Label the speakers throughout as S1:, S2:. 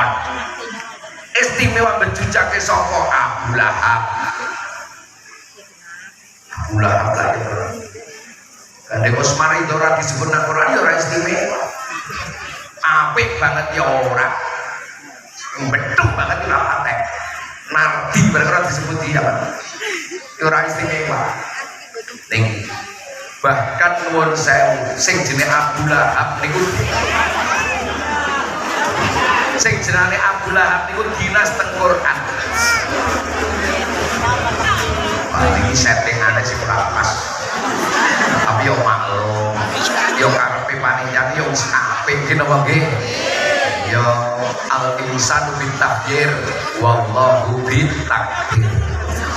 S1: Fir'aun. Istimewa bejujake sapa? Abu Lahab. Abu Lahab lah itu. Kande wis mari ora disebut nang Quran ya ora istimewa. Apik banget ya ora. Betul banget ora patek. Nardi berkara disebut dia Pak. Ora istimewa. Ning bahkan nuwun sewu sing jenenge Abu Lahab niku dinas teng Quran. Iki settingane sing ora pas. Tapi yo maklum, yo karepe panitia yo wis apik ki napa nggih? Yo al-insanu bitakdir wallahu bitakdir.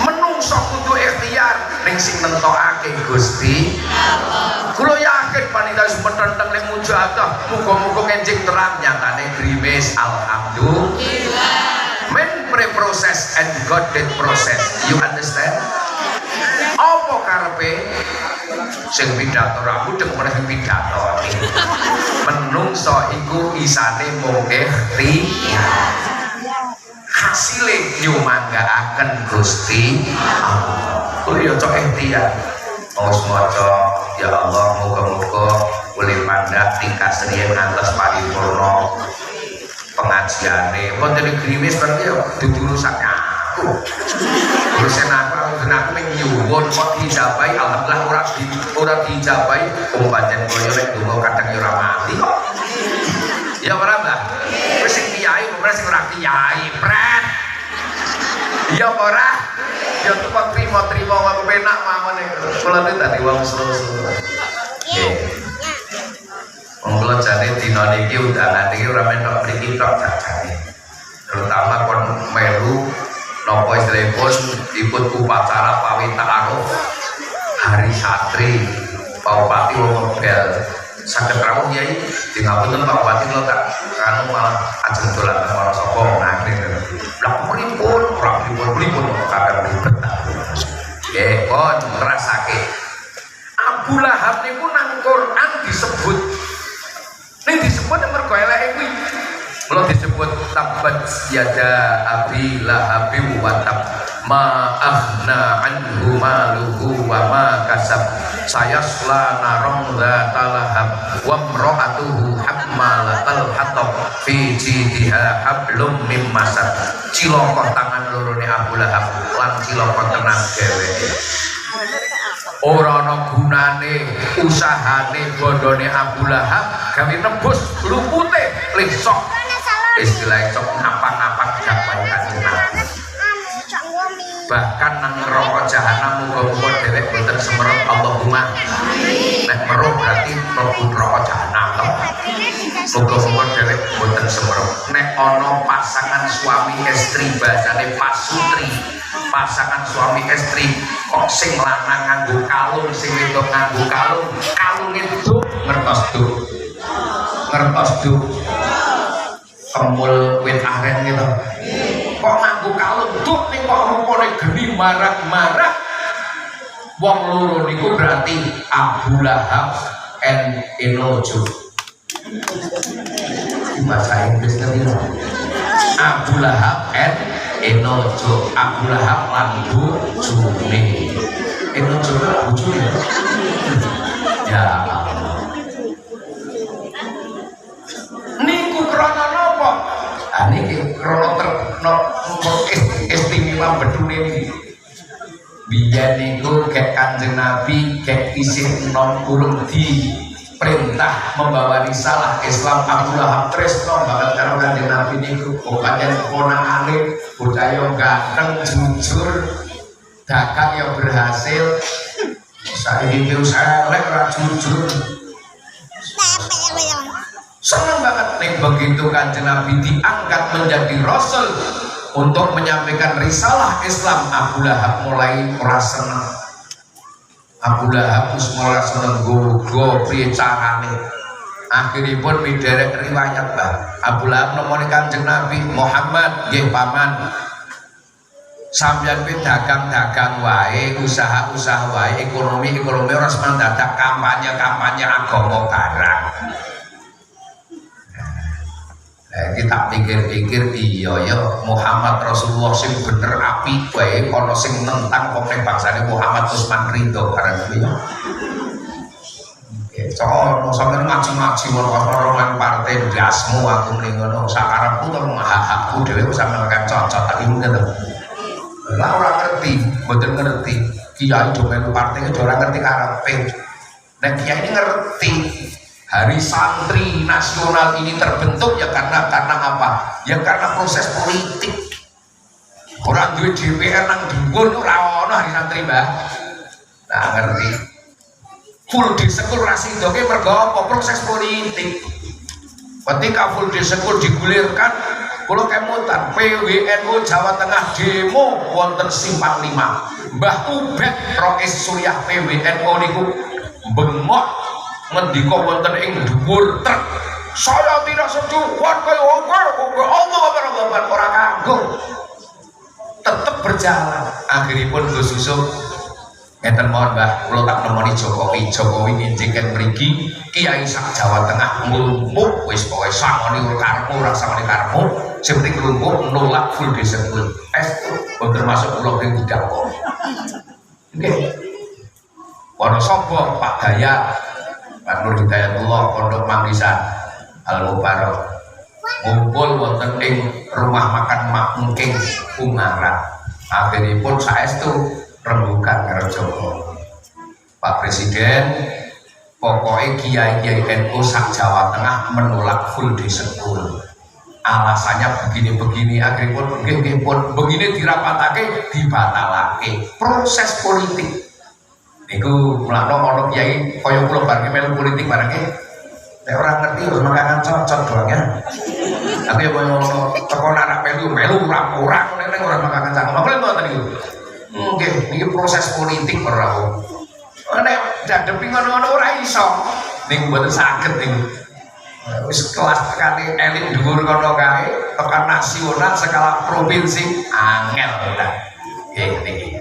S1: Menungso kudu ikhtiar ning sing nentokake Gusti Allah. Kula yakin panitia semetenteng ning mujahadah muga-muga kenjing terang nyatane grimis alhamdulillah. Men pre-process and God did process. You understand? Apa karepe sing pidato ra mudeng meneh pidato. Menungso iku isane mung ikhtiar. Hasile nyumanggaaken Gusti Allah. Kuwi yo cok ikhtiar. Wis maca ya Allah muga-muga boleh mandat tingkat serius ngantos paripurna pengajiane. Wonten grimis berarti yo dudu urusan aku. Urusan aku nyuwun kok dijabai alhamdulillah ora dijabai wong pancen kaya lek donga kadang yo ora mati kok. Ya ora Mbah. Wis sing kiai ora sing ora kiai, pret. Ya ora. Ya tukang trimo-trimo wae penak mawon niku. Kula niku dadi wong slow-slow. Nggih. Wong kula jane dina niki undangan iki ora mentok mriki tok jajane. Terutama kon melu napa istilahipun ikut upacara pawita aruf hari santri Pak Bupati wong bel saged rawuh Yai di ngapunten Pak Bupati kula tak anu malah ajeng dolan karo sapa ngene lha pripun ora pripun kadang ribet nggih kon ngrasake Abu Lahab niku nang Quran disebut mergo eleke kuwi mula disebut tabat yada abi lahabim wa tab ma aghna anhu maluhu wa ma kasab sayasla narong dzata lahab wa imra'atuhu hammalatal hatab fi jidha hablum mim masad. Cilaka tangan lorone Abu Lahab lan cilaka tenan dheweke. Ora ana gunane usahane bondone Abu Lahab gawe nebus lupute lesok istilah sok ngapa-ngapa dakwah Kanjeng Nabi. Bahkan nang neraka jahanam muga-muga dhewek boten semerep Allahumma amin. Nek meruh berarti mlebu neraka jahanam to. Muga-muga dhewek boten semerep. Nek ana pasangan suami istri bahasane pasutri, pasangan suami istri kok sing lanang nganggo kalung sing wedok nganggo kalung itu ngertos du kemul wit aren gitu kok nganggo kalung tuh ning kok rupane geni marak-marak wong loro niku berarti Abu Lahab and Enojo bahasa Inggris kan itu Abu Lahab and Enojo Abu Lahab lan bojone Enojo bojone ya niku krana napa? Ah niki krana istimewa bedune niki. Biyen niku kek Kanjeng Nabi kek isih nom urung di perintah membawa risalah Islam Abu Lahab tresno banget karo Kanjeng Nabi niku. Pancen ponakane bocah yo ganteng jujur dagang yo berhasil. Saiki ki elek ora jujur. Senang banget nih begitu Kanjeng Nabi diangkat menjadi Rasul untuk menyampaikan risalah Islam. Abu Lahab mulai ora seneng. Abu Lahab wis mulai seneng go piye carane. Akhiripun miderek riwayat Mbah. Abu Lahab nemoni Kanjeng Nabi, Muhammad nggih paman. Sampeyan kuwi dagang-dagang wae, usaha-usaha wae, ekonomi ora semandadak kampanye agama barang. Kita pikir-pikir iya ya Muhammad Rasulullah sing bener apik wae ana sing nentang kok ning bangsane Muhammad terus man rido karena kuwi. Sono sampeyan ngaji-ngaji ngono roman partai dasmu aku ning ngono sakarepku to hak-hakku dhewe wis sampeyan kan cocok tak ngono. Lah ora ngerti, mboten ngerti. Kiai do melu partai itu ora ngerti karepe. Nek kiai ini ngerti. Hari santri nasional ini terbentuk ya karena apa? Ya karena proses politik. Orang duwe DPR nang dhuwur ora ono hari santri, Mbah. Nah, ngerti. Full day school rasidoke mergo apa? Proses politik. Ketika full day school digulirkan, kula kemutan PWNU Jawa Tengah demo wonten Simpang 5. Mbah Ubed Rois Suryah PWNU niku bengok ngendika wonten ing dhuwur truk. Saya tidak setuju kaya Allah ora kanggo. Tetep berjalan. Akhiripun Gus Yusuf ngeten mawon Mbah, kula tak nemoni Jokowi nginjingken mriki Kiai sak Jawa Tengah nglumpuk wis pokoke sangoni karepmu ora sangoni karepmu sing penting nglumpuk nolak full day school. Termasuk kula ing didakwa. Nggih. Ana sapa Pak Daya Pak Nur Hidayatullah Pondok Mangisan Al Mubarak ngumpul wonten ing rumah makan Mak Mungking Ungaran. Akhiripun saestu rembugan karo Joko. Pak Presiden pokoknya kiai-kiai NU sak Jawa Tengah menolak full day school. Alasannya begini-begini, akhiripun nggih pun begini dirapatake dibatalake. Proses politik niku mlakno ana kiai kaya kula bareng melu politik bareng nek ora ngerti wis makangan cocok doangnya. Aku ya koyo teko anak melu ora nek ora makangan cangkem. Apa lho tadi? Nggih, niki proses politik ora. Nek dadepi ngono-ngono ora iso. Niku mboten saged niku. Wis kelas tekane elit dhuwur kono kae, tekan nasional skala provinsi angel ta. Nggih niki.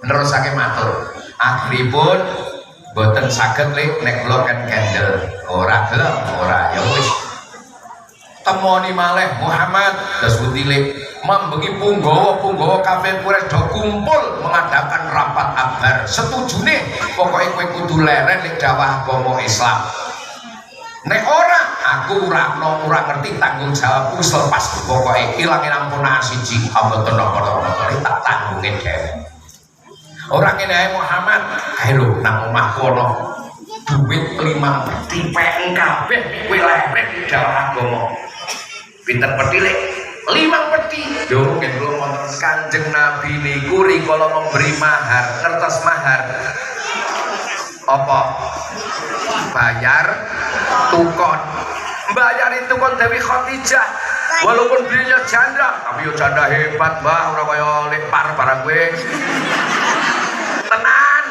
S1: Nerusake matur. Akhiripun boten saged nek kula kan kendel ora gelem ora ya wis temoni malih Muhammad terus butile membengi punggawa kabeh Quraisy do kumpul mengadakan rapat akbar setujune pokoke kowe kudu leren nek dawuh agama Islam. Nek ora aku ora ngerti tanggung jawabku wis lepas pokoke ilange ampun siji mboten napa-napa tak tanggunge dhewe. Orang ini Muhammad, ayo nang omahku ana duit 5 peti peng kabeh kowe leren dawuh agama. Pinten peti lek 5 peti. Yo mungkin kula wonten Kanjeng Nabi niku rikala memberi mahar, kertas mahar. Apa? Bayar tukon. Bayar itu kon Dewi Khadijah. Walaupun belinya janda, tapi yo janda hebat, Mbah, ora kaya lepar barang kowe. Tenan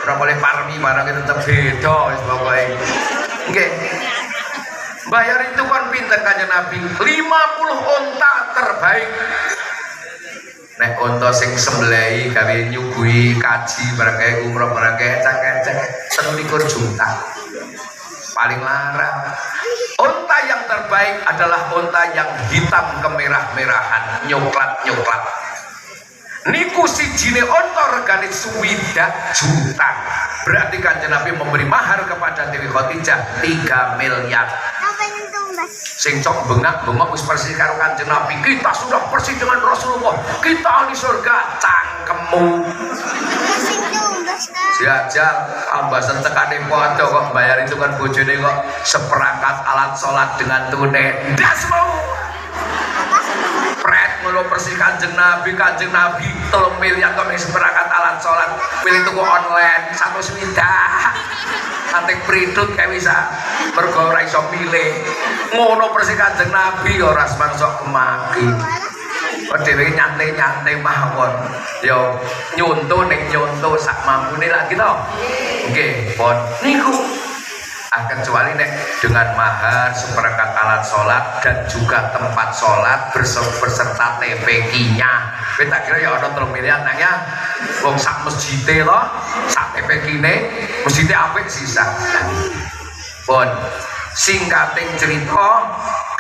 S1: ora boleh parmi barang itu tetap beda wis pokoke nggih bayar itu kan pinten Kanjeng Nabi 50 unta terbaik nek unta sing sembelih gawe nyuguhi kaji barang kae umroh barang kae cek 13 juta paling larang. Unta yang terbaik adalah unta yang hitam kemerah-merahan nyoklat niku sijine onto regane 9 juta. Berarti Kanjeng Nabi memberi mahar kepada Dewi Khadijah 3 miliar. Sing cok bengak-bengok wis persis karo Kanjeng Nabi. Kita sudah persis dengan Rasulullah. Kita ahli surga cangkemmu. Jajal ambasan tekane padha kok bayar itu kan bojone kok seperangkat alat sholat dengan tunai. Dasmu. Ngono persis Kanjeng Nabi 3 miliar kok seperangkat alat sholat pilih tuku online 1 swidak antek pridut kayak bisa mergo ora iso pilih ngono persis Kanjeng Nabi ora semangsa kemaki dhewe nyantai mawon yo nyonto ning nyonto sak mampune lagi to nggih pon niku kecuali nek dengan mahar seperangkat alat sholat dan juga tempat sholat berserta TPQ-nya. Kita kira ya ada 3 miliar nanya, wong sak masjidnya loh, sak TPQ-nya, masjidnya apik sisa. Pun singkating cerita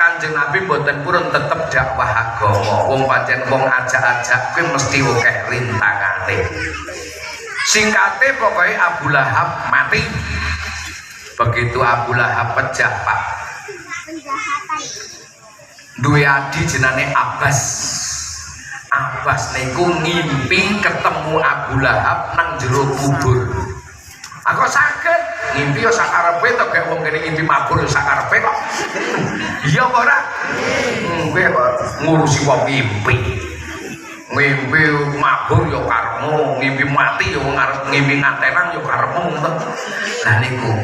S1: Kanjeng Nabi mboten purun tetep dakwah agama. Wong pancen wong ajak-ajak kuwi mesti akeh rintangane. Singkate pokoknya Abu Lahab mati. Begitu Abu Lahab pecah Pak. Duwe adi jenenge Abbas. Abbas niku ngimpi ketemu Abu Lahab nang jero kubur. Aku sakit ngimpi yo sakarepe to gek wong kene ngimpi mabur yo sakarepe kok. Iya apa ora? Kowe ngurusi wong ngimpi. Ngimpi mabur yo karepmu, ngimpi mati yo ngarep ngimpi ngantenan yo karepmu. Lah niku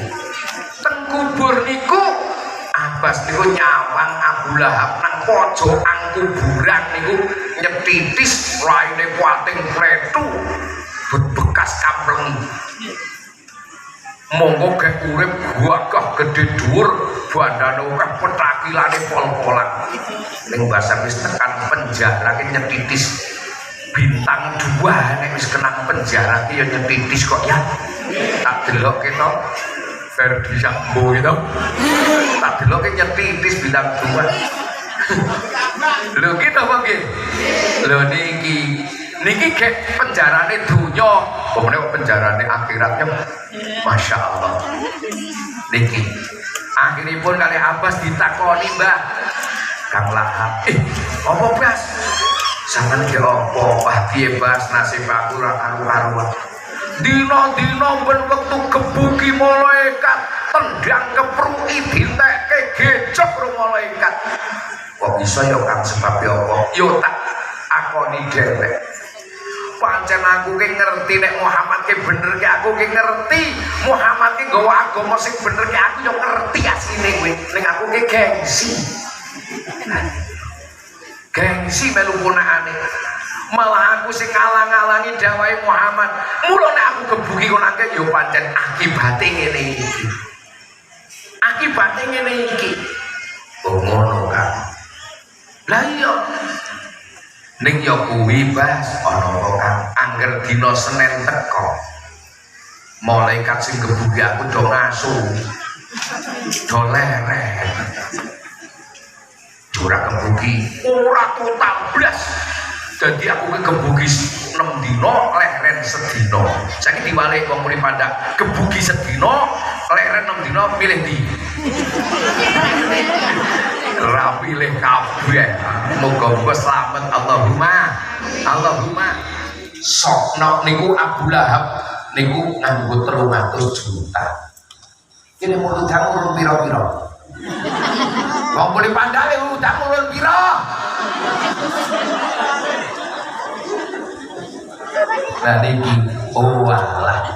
S1: teng kubur niku Abbas niku nyawang Abu Lahab nang pojokan kuburan niku nyetitis raine kuating pletu bekas kampleng. Monggo gek urip gagah gedhe dhuwur bandane akeh petakilane pol-polan ning basa wis tekan penjara ki nyetitis bintang 2 nek wis kena penjara ki ya nyetitis kok ya tak delok to Ferdi Sambo gitu tak delok ki nyetitis bintang 2 lho gitu apa nggih lho niki gek penjarane dunya pokoknya penjarane akhiratnya Masya Allah. Niki akhiripun kali Abbas ditakoni Mbah Kang Lahab apa Bas sampean ki apa wah piye Bas nasib aku ora karu-karuan dina-dina ben wektu gebuki malaikat tendang kepruki ditekke gejok karo malaikat kok bisa ya Kang sebab apa yo tak akoni dewek pancen aku ki ngerti nek Muhammad ki bener ki aku ki ngerti Muhammad ki nggawa agama sing bener ki aku yo ngerti asline kowe ning aku ki gengsi melu punakane malah aku sing ngalang-alangi dawahe Muhammad mula nek aku gebuki kon akeh yo pancen akibate ngene iki oh ngono kan lah iya ning yo kuwi Bas ana kang angger dina Senin teko malaikat sing gebuki aku do ngasu do leren ora gebuki ora total blas dadi aku ki gebuki 6 dina leren sedina saiki diwalik wong muni pandak gebuki sedina leren 6 dina milih ndi rapilih kabeh moga-moga selamat Allahumma sokno niku Abu Lahab niku nganggo 300 juta ini mau utang urun pira-pira wong boleh pandale utang urun pira nah niki oh walah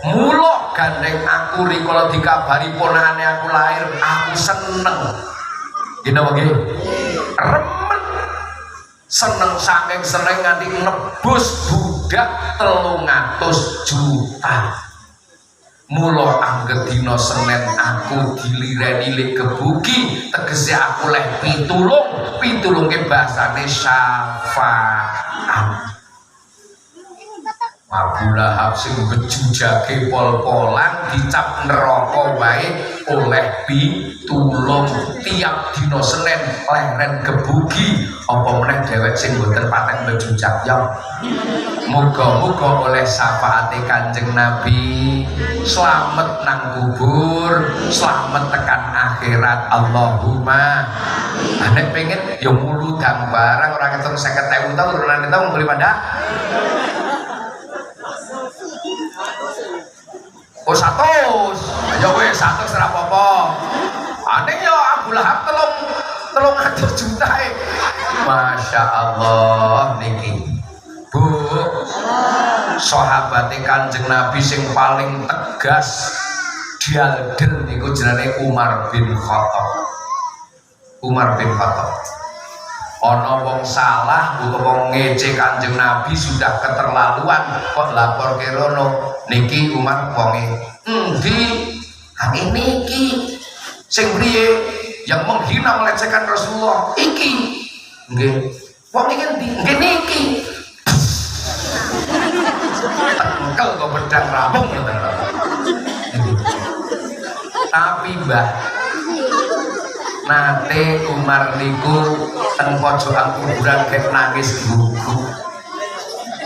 S1: mulo gandeng aku rikala dikabari ponakane aku lahir aku seneng gini apa gini? Remen seneng saking seneng nganti nebus budak 300 juta mula angger dina Senin aku dilireni gebuki tegese aku leh pitulungke bahasane syafaat Abu Lahab sing bejujake pol-polan dicap neraka wae oleh pitulung tiap dina Senin leren gebuki apa meneh dhewek sing mboten patek bejujak ya muga-muga oleh syafaate Kanjeng Nabi slamet nang kubur slamet tekan akhirat Allahumma nek pengen ya muludang barang ora ketemu 50.000 tahun ora kita mau beli pada oh 100 ayo weh 100 ora apa-apa aneh ya Abu Lahab 300 juta Masya Allah niki Bu sahabate Kanjeng Nabi sing paling tegas dialden niku jenenge Umar bin Khattab ana wong salah utawa wong ngece Kanjeng Nabi sudah keterlaluan kok lapor ke rono niki Umar wonge endi ini iki sing priye yang menghina melecehkan Rasulullah iki nggih wong iki endi nggih niki tengkel kok pedang rampung tapi Mbah nate Umar niku teng pojokan kuburan kek nangis gugu.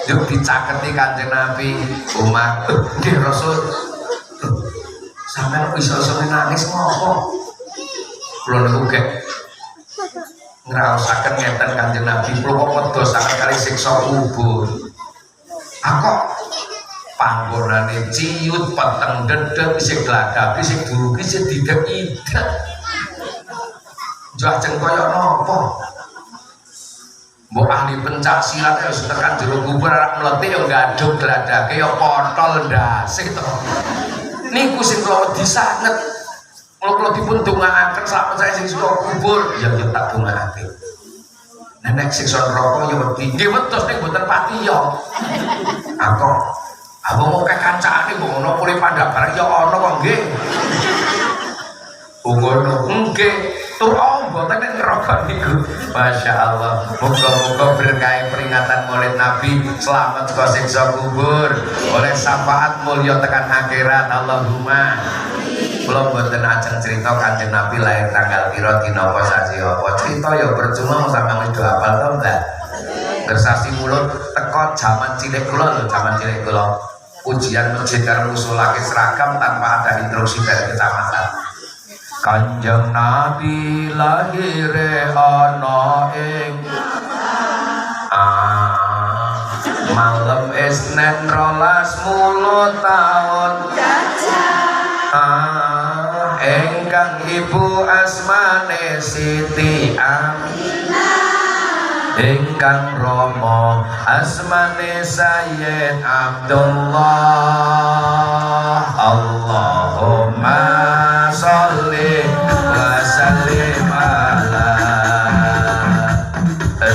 S1: Yuk dicaketi Kanjeng Nabi. Umar, nggih Rasul. Sampeyan iso-iso nangis ngopo? Kula niku kek ngraosaken ngeten Kanjeng Nabi, kula kok wedosaken kali siksa kubur. Aku panggonane ciut peteng dedeg isih gladapi sing durugi sing didek-idek. Jajeng kaya napa? Mbok ahli pencak silat ya tekan jero kubur arep mlete ya gadhog gladake ya potol ndase to. Niku sing kula wedi sanget. Kula dipun dongaaken selamat saya sing suka kubur ya tak dongaaken. Nek siksa neraka ya wedi. Nggih wedos ning mboten pati ya. Aku mau ke kancane mbok ono puri pandhak bareng ya ana kok nggih. Ngono nggih tur mboten nek neraka niku. Masyaallah. Muga-muga berkah peringatan Maulid Nabi selamat saka siksa kubur, oleh syafaat mulya tekan akhirat. Allahumma. Kula mboten ajeng cerita Kanjeng Nabi lahir tanggal pira dina apa sasi apa. Cerita ya percuma sampeyan wis do hafal to enggak? Gersasi mulut teko jaman cilik kula lho, jaman cilik kula. Ujian masjid karo musholake seragam tanpa ada instruksi dari kecamatan. Kanjeng Nabi lahir ana ing malam Isnin 12 taun engkang ibu asmane Siti Aminah, engkang rama asmane Sayyid Abdullah. Allahumma sholli wa sallim ala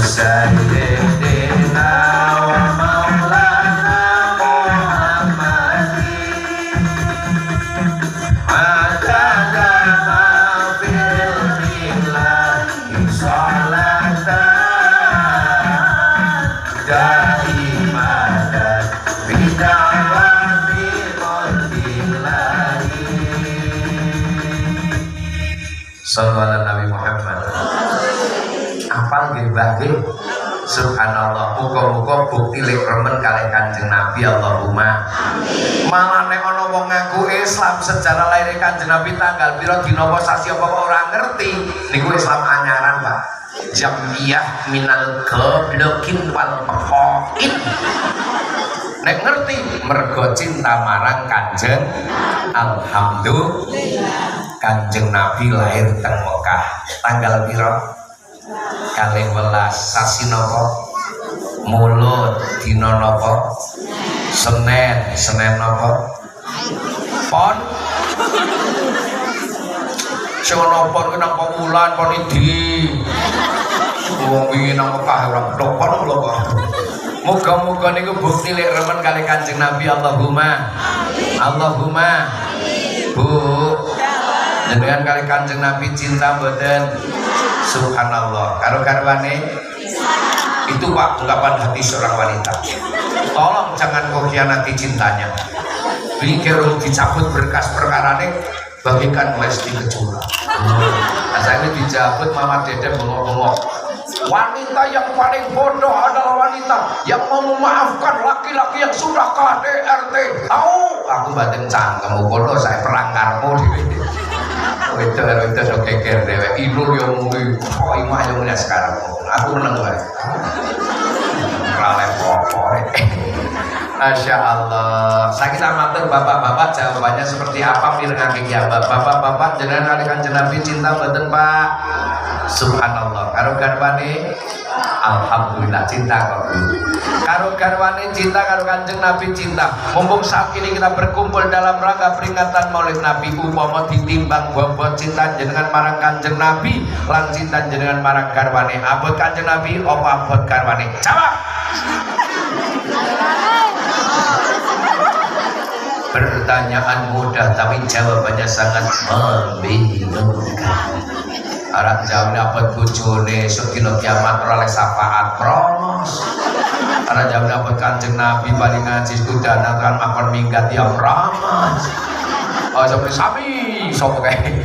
S1: sayyidina wa maulana Muhammadin adada ma fil billahi sholatan daimatan bidawati mulkillahi. Sallallahu alaihi Nabi Muhammad. Apal nggih Mbah nggih. Subhanallah, muga-muga bukti lek remen kalih Kanjeng Nabi. Allahumma amin. Malah nek ana wong ngaku Islam sejarah lahir Kanjeng Nabi tanggal pira dina apa sasi apa kok ora ngerti, niku Islam anyaran, Pak. Jamiyah minal goblokin wal maqaid. Nek ngerti mergo cinta marang Kanjeng. Alhamdulillah. Kanjeng Nabi lahir teng Mekah tanggal pira? 12 sasi napa? Mulut dina napa? Senin napa? Pon sing ana pon ki nang wulan pon idi. Wong wingi nang Mekah ora pon kula kok. Muga-muga niku bukti lek remen kali Kanjeng Nabi. Allahumma amin. Allahumma amin. Bu jenengan kali Kanjeng Nabi cinta mboten? Subhanallah. Karo garwane itu Pak ungkapan hati seorang wanita. Tolong jangan kau khianati cintanya. Pikir dicabut berkas perkarane bagikan Lesti Kejora. Asalnya dicabut Mama Dede bengok-bengok. Wanita yang paling bodoh adalah wanita yang mau memaafkan laki-laki yang sudah KDRT. Tahu? Aku batin cangkem bodoh saya perangkarmu di itu so keker dewe idul yang mungkin kok imah yang mulai sekarang aku menang baik rale pokok. Masya Allah. Saya kita matur bapak-bapak jawabannya seperti apa pirengake kiamat. Bapak-bapak jenengan kali Kanjeng Nabi cinta mboten Pak? Subhanallah. Karo garwane alhamdulillah cinta kok. Karo garwane cinta, karo Kanjeng Nabi cinta. Mumpung saat ini kita berkumpul dalam rangka peringatan Maulid Nabi, upama ditimbang bobot cinta jenengan marang Kanjeng Nabi lan cinta jenengan marang garwane, abot Kanjeng Nabi apa abot garwane? Jawab. Pertanyaan mudah tapi jawabannya sangat membingungkan. Arab jawab dapat bojone sedina kiamat ora oleh syafaat pronos. Arab jawab dapat Kanjeng Nabi bali ngaji kudana kan makon minggat ya pronos. Oh sampai sami sapa kae.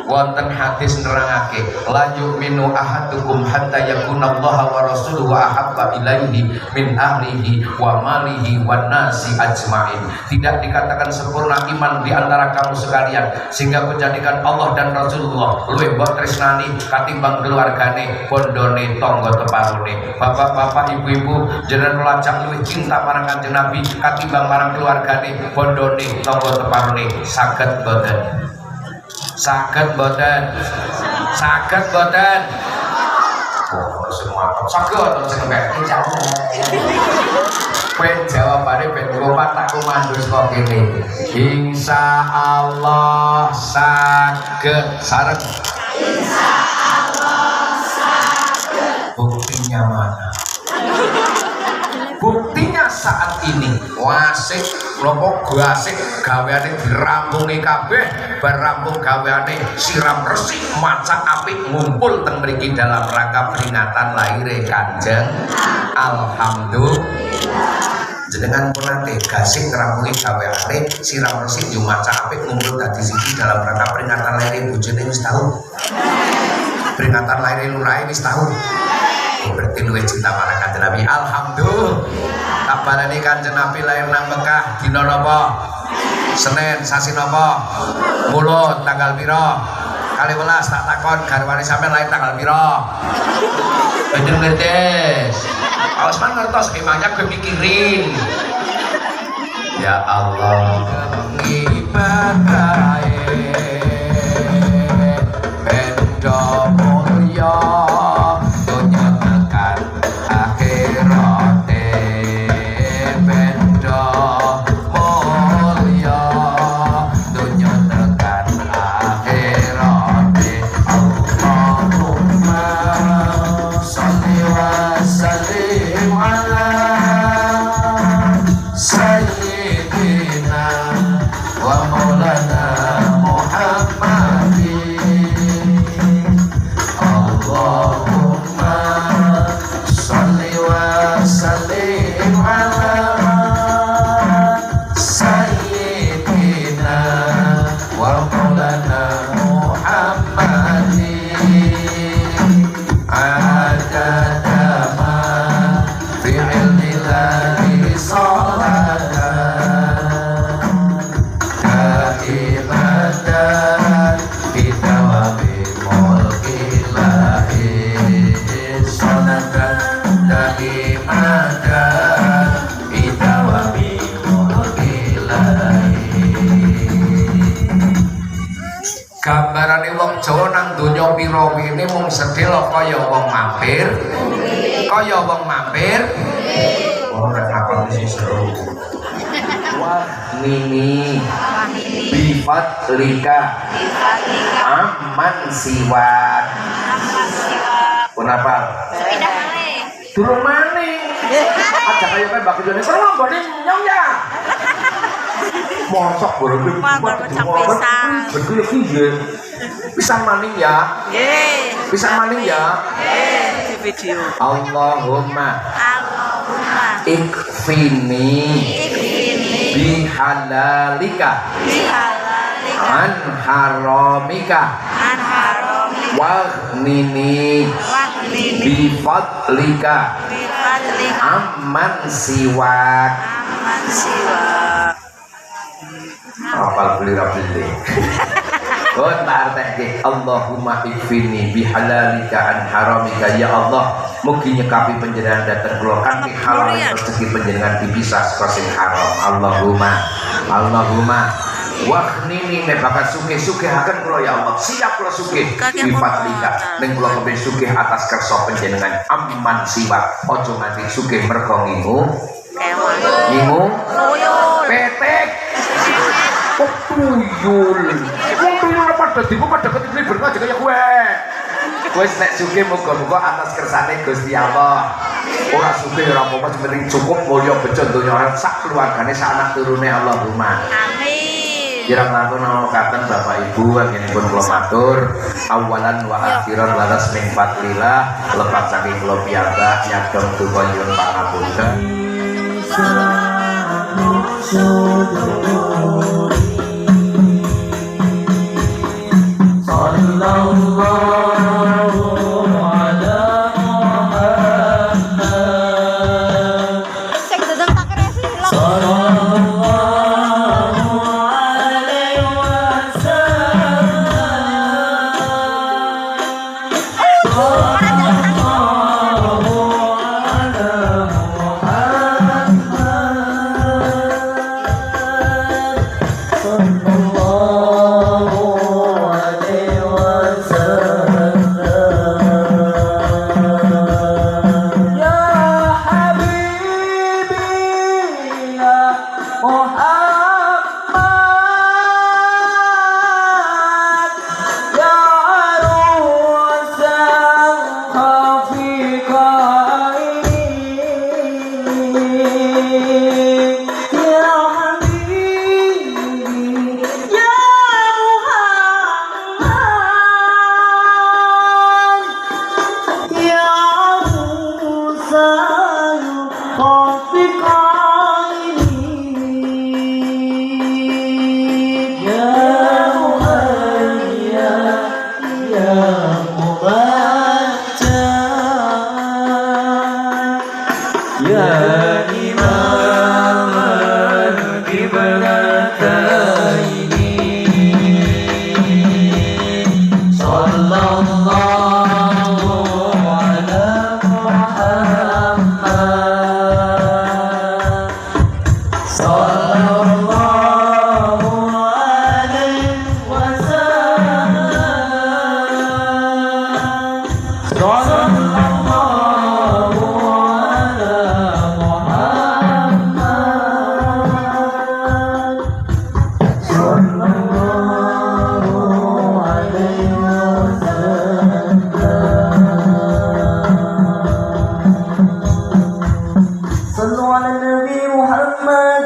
S1: wonten hadis nerangake la yu'minu ahadukum hatta yakunallaha wa rasuluhu ahabba ilaihi min ahlihi wa malihi wan nasi ajmain. Tidak dikatakan sempurna iman di antara kamu sekalian sehingga menjadikan Allah dan Rasulullah luwih mbok tresnani katimbang keluargane, bondone, tangga teparone. Bapak-bapak, ibu-ibu, jenengan lajeng luwih cinta marang Kanjeng Nabi katimbang marang keluargane, bondone, tangga teparone. Saged boten? Saged boten? Saged boten? Oh, semua saged sing mbek ben jawabane ben komat tak mandus kok kene. Insyaallah saged sareng. Insyaallah saged. Buktinya mana? Buktinya saat ini wasik lopo gasik gaweane dirampungi kabeh, berampung gaweane siram resik maca apik ngumpul teng mriki dalam rangka peringatan lahir Kanjeng. Alhamdulillah. Jenengan pun nate gasik ngrampungi gaweane siram resik yo maca apik ngumpul dadi siji dalam rangka peringatan lahir bojone wis tahu. Peringatan lahir lurahe wis tahu. Berarti luwih cinta marang Kanjeng Nabi. Alhamdulillah. Kabarane Kanjeng Nabi lahir nang Mekah dina napa? Senin sasi napa? Mulud tanggal pira? 12 tak takon garwane sampean lahir tanggal pira? Bener ngertes. Osman ngertos emangnya gue mikirin. Ya Allah, ibadahe bendo mulya gambarane wong Jawa nang donya pira wene mung sedhel kaya wong mampir. Kaya wong mampir. Ora apa sih seru. Wah nini bifat lika aman siwak. Kenapa? Durung maning. Aja kaya kan bagi jane sono nggone nyong ya. Mosok borong betul iki pisang maning ya. Nggih. Pisang maning ya. Nggih, di video. Allahumma ikfini bihalalika an haramika waghnini bifadlika amman siwak. Apal beli rabili. Oh tarteke Allahumma ikfini bihalalika an haramika. Ya Allah, mugi nyekapi panjenengan dateng kula kanthi halal rezeki panjenengan dipisah saka sing haram. Allahumma wakhnini nek bakat sugih-sugihaken kula ya Allah. Siap kula sugih bifadlika ning kula kepengin sugih atas kersa panjenengan amman siwa. Aja nganti sugih mergo ngingu petek kok tuyul. Wong tuyul apa dadi kok pada ketibur aja kaya kowe. Wis nek sugih muga-muga atas kersane Gusti Allah. Ora sugih ora apa-apa penting cukup mulya bejo donya sak keluargane sak anak turune. Allahumma amin. Kirang langkung katen Bapak Ibu anggenipun kula matur awalan wa akhiran laras min fadlillah lepas saking kula piyambak nyadong donga nyuwun pangapunten. Salam
S2: يا إمام القبلتين صلى الله على محمد صلى الله عليه وسلم صلى الله على محمد صلى الله عليه وسلم صلوا على النبي محمد